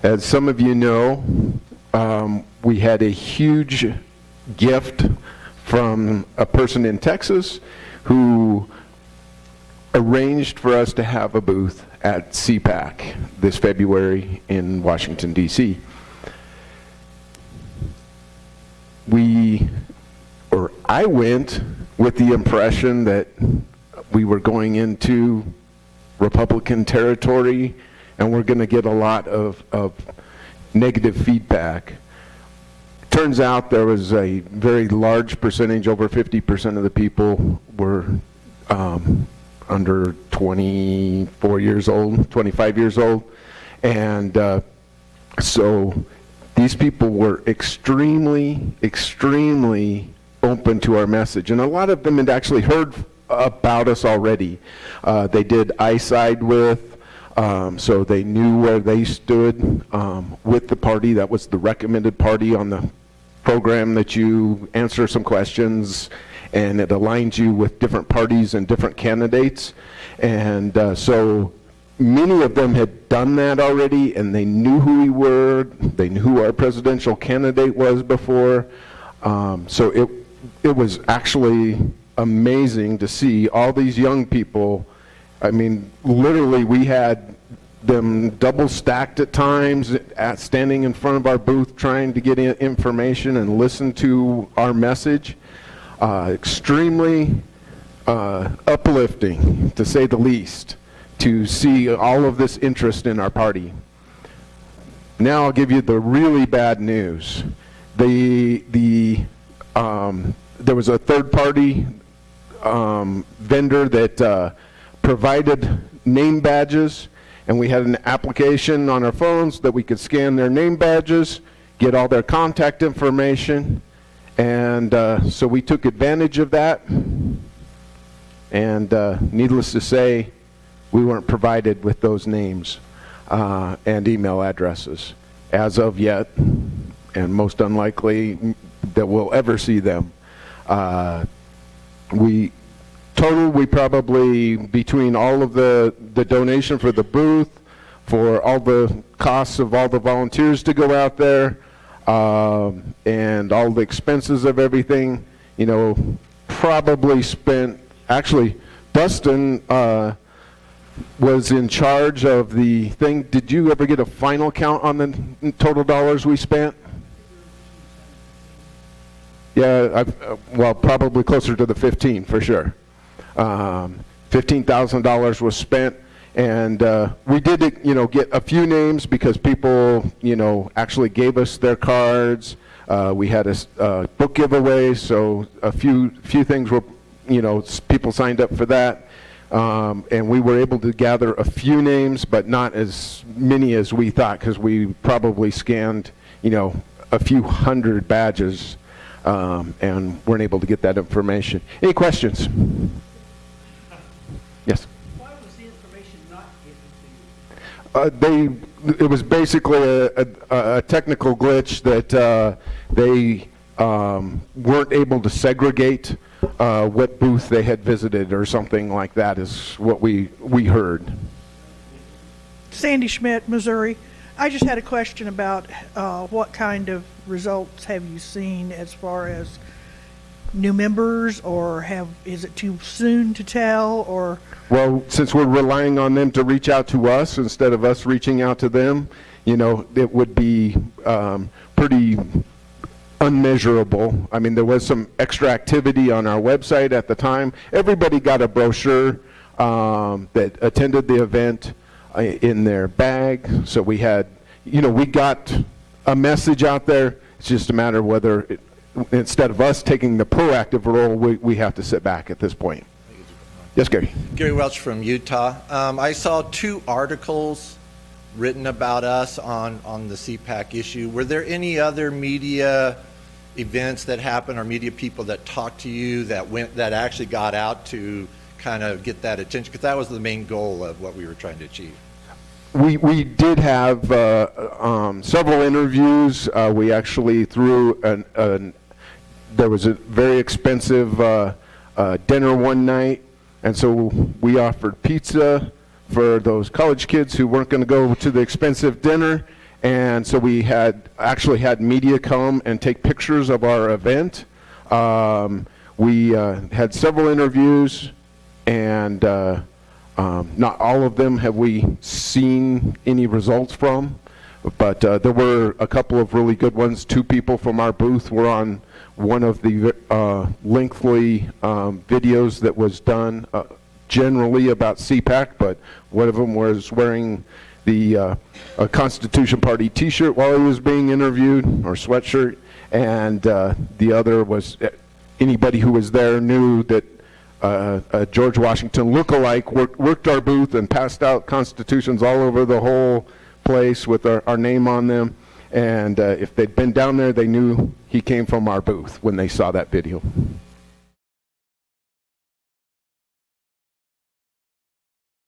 As some of you know, we had a huge gift from a person in Texas who arranged for us to have a booth at CPAC this February in Washington, D.C. I went with the impression that we were going into Republican territory and we're going to get a lot of negative feedback. Turns out there was a very large percentage, over 50% of the people were under 24 years old, 25 years old. And so these people were extremely, extremely open to our message. And a lot of them had actually heard about us already. They did eyesight with, so they knew where they stood with the party. That was the recommended party on the program, that you answer some questions and it aligns you with different parties and different candidates. And so many of them had done that already, and they knew who we were. They knew who our presidential candidate was before. So it was actually amazing to see all these young people. I mean, literally we had them double stacked at times, standing in front of our booth trying to get information and listen to our message. Extremely uplifting, to say the least, to see all of this interest in our party. Now I'll give you the really bad news. There was a third-party vendor that provided name badges, and we had an application on our phones that we could scan their name badges, get all their contact information, and so we took advantage of that. And needless to say, we weren't provided with those names and email addresses as of yet, and most unlikely that we'll ever see them. We probably, between all of the donation for the booth, for all the costs of all the volunteers to go out there, and all the expenses of everything, you know, probably spent, actually, Dustin was in charge of the thing. Did you ever get a final count on the total dollars we spent? Yeah, well, probably closer to the 15 for sure. $15,000 was spent, and we did, you know, get a few names because people, you know, actually gave us their cards. We had a book giveaway, so a few things were, you know, people signed up for that, and we were able to gather a few names, but not as many as we thought, because we probably scanned, you know, a few hundred badges. And weren't able to get that information. Any questions? Yes? Why was the information not given to you? It was basically a technical glitch that they weren't able to segregate what booth they had visited or something like that, is what we heard. Sandy Schmidt, Missouri. I just had a question about what kind of results have you seen as far as new members, or is it too soon to tell, or? Well, since we're relying on them to reach out to us instead of us reaching out to them, you know, it would be pretty unmeasurable. I mean, there was some extra activity on our website at the time. Everybody got a brochure that attended the event in their bag, so we had, you know, we got a message out there. It's just a matter of whether instead of us taking the proactive role, we have to sit back at this point. Yes, Gary. Gary Welch from Utah. I saw 2 articles written about us on the CPAC issue. Were there any other media events that happened, or media people that talked to you that actually got out to kind of get that attention? Because that was the main goal of what we were trying to achieve. We did have several interviews. We actually threw there was a very expensive dinner one night, and so we offered pizza for those college kids who weren't going to go to the expensive dinner, And so we actually had media come and take pictures of our event. We had several interviews, and not all of them have we seen any results from, but there were a couple of really good ones. 2 people from our booth were on one of the lengthy videos that was done generally about CPAC, but one of them was wearing the Constitution Party t-shirt while he was being interviewed, or sweatshirt, and the other was, anybody who was there knew that a George Washington look-alike worked our booth and passed out constitutions all over the whole place with our name on them. And if they'd been down there, they knew he came from our booth when they saw that video.